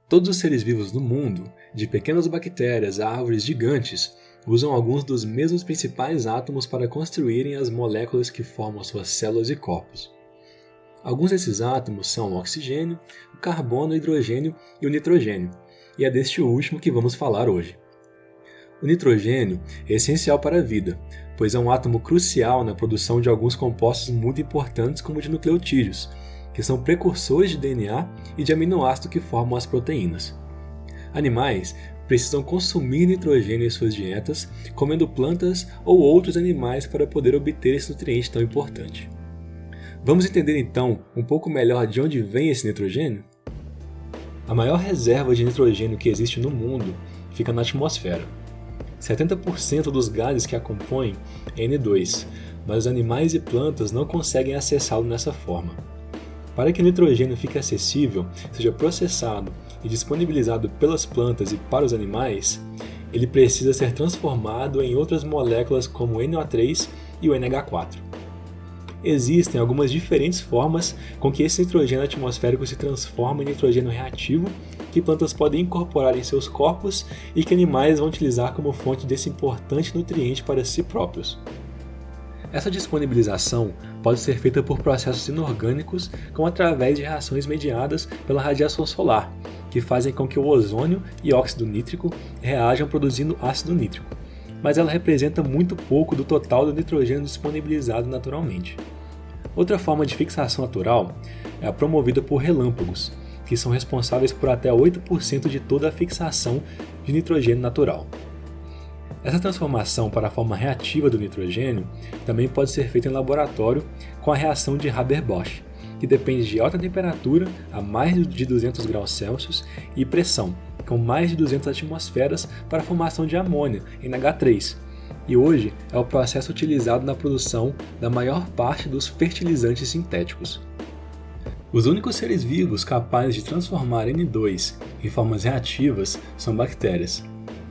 Todos os seres vivos do mundo, de pequenas bactérias a árvores gigantes, usam alguns dos mesmos principais átomos para construírem as moléculas que formam suas células e corpos. Alguns desses átomos são o oxigênio, o carbono, o hidrogênio e o nitrogênio, e é deste último que vamos falar hoje. O nitrogênio é essencial para a vida, pois é um átomo crucial na produção de alguns compostos muito importantes como de nucleotídeos, que são precursores de DNA e de aminoácido que formam as proteínas. Animais precisam consumir nitrogênio em suas dietas, comendo plantas ou outros animais para poder obter esse nutriente tão importante. Vamos entender então um pouco melhor de onde vem esse nitrogênio? A maior reserva de nitrogênio que existe no mundo fica na atmosfera. 70% dos gases que a compõem é N2, mas os animais e plantas não conseguem acessá-lo nessa forma. Para que o nitrogênio fique acessível, seja processado e disponibilizado pelas plantas e para os animais, ele precisa ser transformado em outras moléculas como o NO3 e o NH4. Existem algumas diferentes formas com que esse nitrogênio atmosférico se transforma em nitrogênio reativo, que plantas podem incorporar em seus corpos e que animais vão utilizar como fonte desse importante nutriente para si próprios. Essa disponibilização pode ser feita por processos inorgânicos, como através de reações mediadas pela radiação solar, que fazem com que o ozônio e óxido nítrico reajam produzindo ácido nítrico, mas ela representa muito pouco do total do nitrogênio disponibilizado naturalmente. Outra forma de fixação natural é a promovida por relâmpagos, que são responsáveis por até 8% de toda a fixação de nitrogênio natural. Essa transformação para a forma reativa do nitrogênio também pode ser feita em laboratório com a reação de Haber-Bosch, que depende de alta temperatura, a mais de 200 graus Celsius, e pressão, com mais de 200 atmosferas, para a formação de amônia, NH3, e hoje é o processo utilizado na produção da maior parte dos fertilizantes sintéticos. Os únicos seres vivos capazes de transformar N2 em formas reativas são bactérias,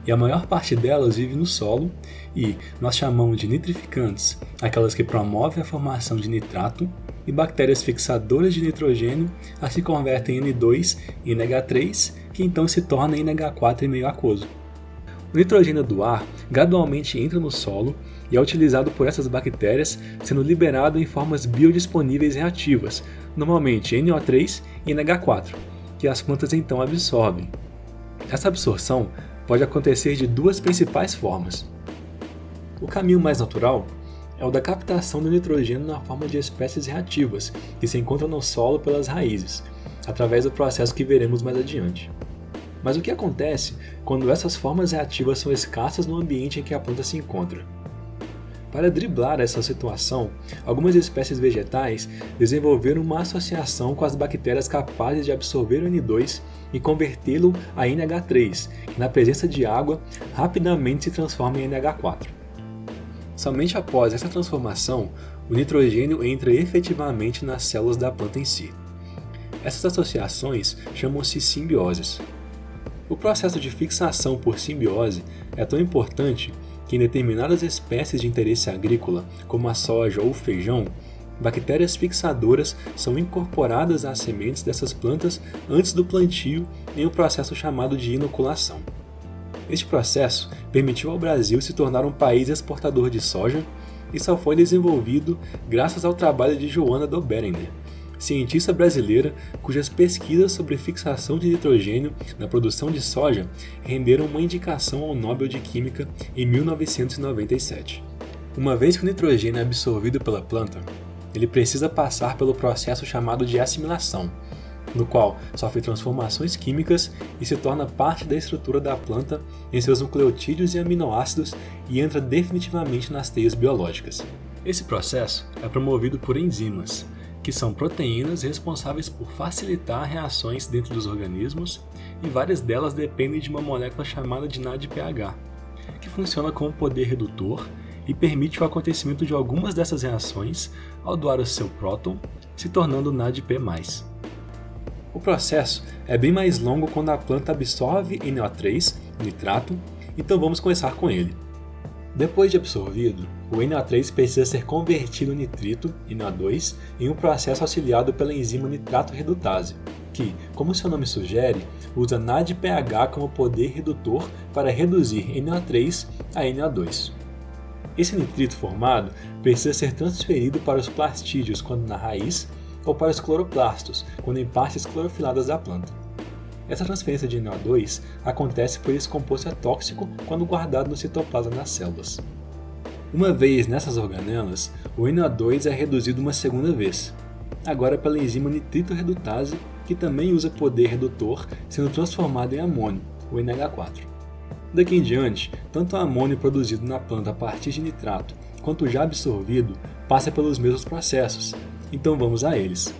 e a maior parte delas vive no solo e nós chamamos de nitrificantes, aquelas que promovem a formação de nitrato, e bactérias fixadoras de nitrogênio as que convertem N2 em NH3, que então se torna NH4 em meio aquoso. O nitrogênio do ar gradualmente entra no solo e é utilizado por essas bactérias, sendo liberado em formas biodisponíveis reativas, normalmente NO3 e NH4, que as plantas então absorvem. Essa absorção pode acontecer de duas principais formas. O caminho mais natural é o da captação do nitrogênio na forma de espécies reativas, que se encontram no solo pelas raízes, através do processo que veremos mais adiante. Mas o que acontece quando essas formas reativas são escassas no ambiente em que a planta se encontra? Para driblar essa situação, algumas espécies vegetais desenvolveram uma associação com as bactérias capazes de absorver o N2 e convertê-lo a NH3, que na presença de água rapidamente se transforma em NH4. Somente após essa transformação, o nitrogênio entra efetivamente nas células da planta em si. Essas associações chamam-se simbioses. O processo de fixação por simbiose é tão importante que em determinadas espécies de interesse agrícola, como a soja ou o feijão, bactérias fixadoras são incorporadas às sementes dessas plantas antes do plantio em um processo chamado de inoculação. Este processo permitiu ao Brasil se tornar um país exportador de soja e só foi desenvolvido graças ao trabalho de Joana do Berenger, cientista brasileira cujas pesquisas sobre fixação de nitrogênio na produção de soja renderam uma indicação ao Nobel de Química em 1997. Uma vez que o nitrogênio é absorvido pela planta, ele precisa passar pelo processo chamado de assimilação, no qual sofre transformações químicas e se torna parte da estrutura da planta em seus nucleotídeos e aminoácidos e entra definitivamente nas teias biológicas. Esse processo é promovido por enzimas, que são proteínas responsáveis por facilitar reações dentro dos organismos, e várias delas dependem de uma molécula chamada de NADPH, que funciona como poder redutor e permite o acontecimento de algumas dessas reações ao doar o seu próton, se tornando NADP+. O processo é bem mais longo quando a planta absorve NO3, nitrato, então vamos começar com ele. Depois de absorvido, o NO3 precisa ser convertido em nitrito, NO2, em um processo auxiliado pela enzima nitrato redutase, que, como seu nome sugere, usa NADPH como poder redutor para reduzir NO3 a NO2. Esse nitrito formado precisa ser transferido para os plastídeos quando na raiz ou para os cloroplastos quando em partes clorofiladas da planta. Essa transferência de NO2 acontece porque esse composto é tóxico quando guardado no citoplasma das células. Uma vez nessas organelas, o NO2 é reduzido uma segunda vez, agora pela enzima nitrito redutase, que também usa poder redutor, sendo transformado em amônio, o NH4. Daqui em diante, tanto o amônio produzido na planta a partir de nitrato, quanto o já absorvido, passa pelos mesmos processos, então vamos a eles.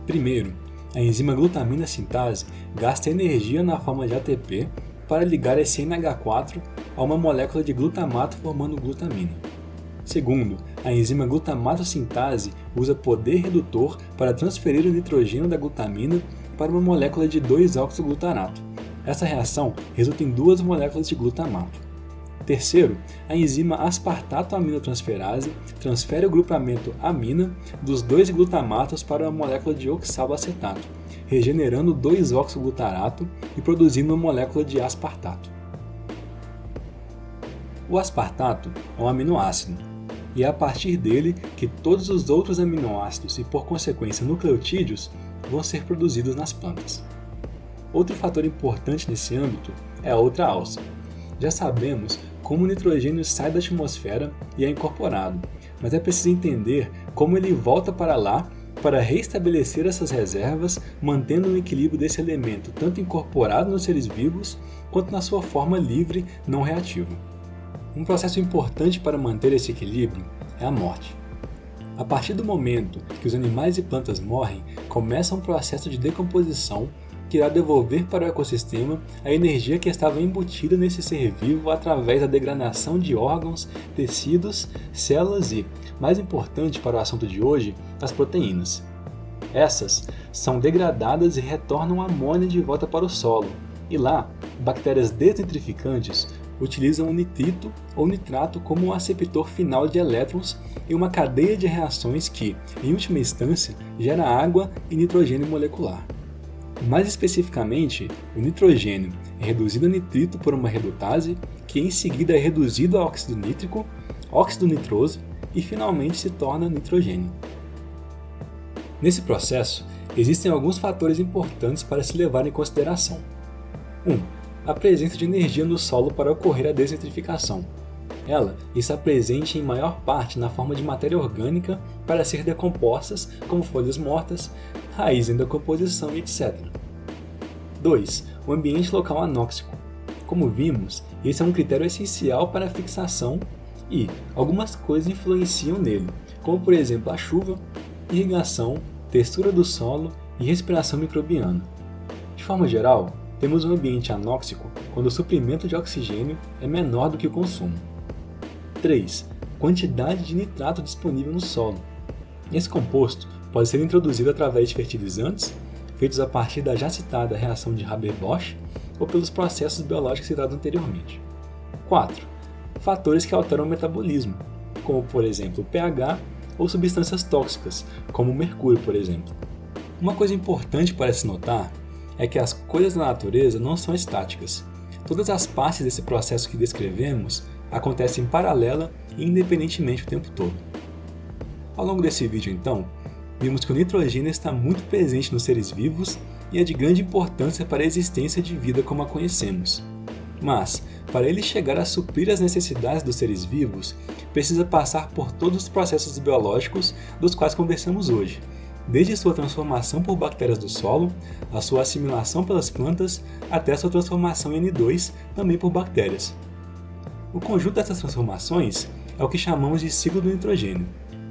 Primeiro, a enzima glutamina sintase gasta energia na forma de ATP para ligar esse NH4 a uma molécula de glutamato formando glutamina. Segundo, a enzima glutamato sintase usa poder redutor para transferir o nitrogênio da glutamina para uma molécula de 2-oxoglutarato. Essa reação resulta em 2 moléculas de glutamato. Terceiro, a enzima aspartato aminotransferase transfere o grupamento amina dos 2 glutamatos para uma molécula de oxaloacetato, regenerando 2-oxoglutarato e produzindo uma molécula de aspartato. O aspartato é um aminoácido, e é a partir dele que todos os outros aminoácidos e, por consequência, nucleotídeos vão ser produzidos nas plantas. Outro fator importante nesse âmbito é a outra alça. Já sabemos como o nitrogênio sai da atmosfera e é incorporado, mas é preciso entender como ele volta para lá para reestabelecer essas reservas, mantendo o equilíbrio desse elemento tanto incorporado nos seres vivos quanto na sua forma livre não reativa. Um processo importante para manter esse equilíbrio é a morte. A partir do momento que os animais e plantas morrem, começa um processo de decomposição que irá devolver para o ecossistema a energia que estava embutida nesse ser vivo através da degradação de órgãos, tecidos, células e, mais importante para o assunto de hoje, as proteínas. Essas são degradadas e retornam amônia de volta para o solo, e lá, bactérias desnitrificantes utilizam o nitrito ou nitrato como um aceptor final de elétrons em uma cadeia de reações que, em última instância, gera água e nitrogênio molecular. Mais especificamente, o nitrogênio é reduzido a nitrito por uma redutase, que em seguida é reduzido a óxido nítrico, óxido nitroso e finalmente se torna nitrogênio. Nesse processo, existem alguns fatores importantes para se levar em consideração. 1. A presença de energia no solo para ocorrer a desnitrificação. Ela está presente em maior parte na forma de matéria orgânica para ser decompostas, como folhas mortas, raiz em decomposição e etc. 2. O ambiente local anóxico. Como vimos, esse é um critério essencial para a fixação e algumas coisas influenciam nele, como por exemplo a chuva, irrigação, textura do solo e respiração microbiana. De forma geral, temos um ambiente anóxico quando o suprimento de oxigênio é menor do que o consumo. 3. Quantidade de nitrato disponível no solo. Esse composto pode ser introduzido através de fertilizantes, feitos a partir da já citada reação de Haber-Bosch, ou pelos processos biológicos citados anteriormente. 4. Fatores que alteram o metabolismo, como por exemplo o pH ou substâncias tóxicas, como o mercúrio, por exemplo. Uma coisa importante para se notar é que as coisas da natureza não são estáticas. Todas as partes desse processo que descrevemos acontecem paralela e independentemente o tempo todo. Ao longo desse vídeo, então, vimos que o nitrogênio está muito presente nos seres vivos e é de grande importância para a existência de vida como a conhecemos. Mas, para ele chegar a suprir as necessidades dos seres vivos, precisa passar por todos os processos biológicos dos quais conversamos hoje, desde sua transformação por bactérias do solo, a sua assimilação pelas plantas, até sua transformação em N2, também por bactérias. O conjunto dessas transformações é o que chamamos de ciclo do nitrogênio,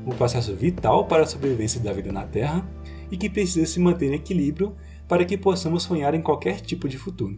um processo vital para a sobrevivência da vida na Terra e que precisa se manter em equilíbrio para que possamos sonhar em qualquer tipo de futuro.